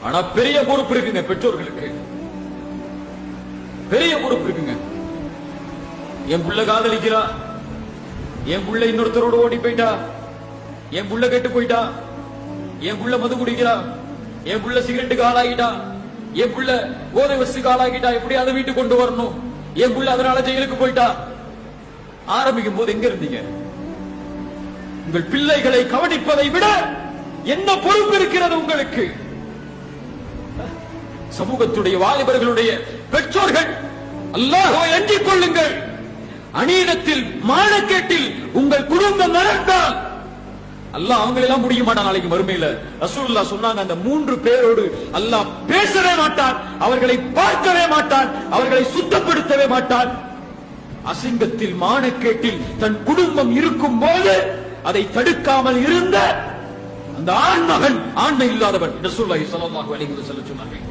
ஆனா பெரிய பொறுப்பு இருக்குங்க பெற்றோர்களுக்கு, பெரிய பொறுப்பு இருக்குங்க. என் புள்ள காதலிக்கிறா, என் புள்ள இன்னொருத்தரோட ஓடி போயிட்டா, என் புள்ள கெட்டு போயிட்டா, என் புள்ள மது குடிக்கிறா, என் புள்ள சிகரெட்டுக்கு ஆளாகிட்டா, என் புள்ள போதை வசுக்கு ஆளாகிட்டா, எப்படி அதை வீட்டுக்கு கொண்டு வரணும், என் புள்ள அதனால ஜெயிலுக்கு போயிட்டா. ஆரம்பிக்கும் போது எங்க இருந்தீங்க? உங்கள் பிள்ளைகளை கவனிப்பதை விட என்ன பொறுப்பு இருக்கிறது உங்களுக்கு? சமூகத்துடைய வாலிபர்களுடைய பெற்றோர்கள் அல்லாஹ்வை அஞ்சிக் கொள்ளுங்கள். அநீதத்தில் மானக்கேட்டில் உங்கள் குடும்பம் நடந்தால் அல்லாஹ் அவங்களெல்லாம் முடிய மாட்டான். நாளைக்கு மறுமையில ரசூலுல்லாஹ் சொன்னாங்க, அந்த 3 பேரோடு அல்லாஹ் பேசவே மாட்டான், அவர்களை பார்க்கவே மாட்டான், அவர்களை சுத்தப்படுத்தவே மாட்டான். அசிங்கத்தில் மானக்கேட்டில் தன் குடும்பம் இருக்கும் போது அதை தடுக்காமல் இருந்த அந்த ஆண்மகன் ஆண்மை இல்லாதவன் ரசூலுல்லாஹி ஸல்லல்லாஹு அலைஹி வஸல்லம் சொன்னார்கள்.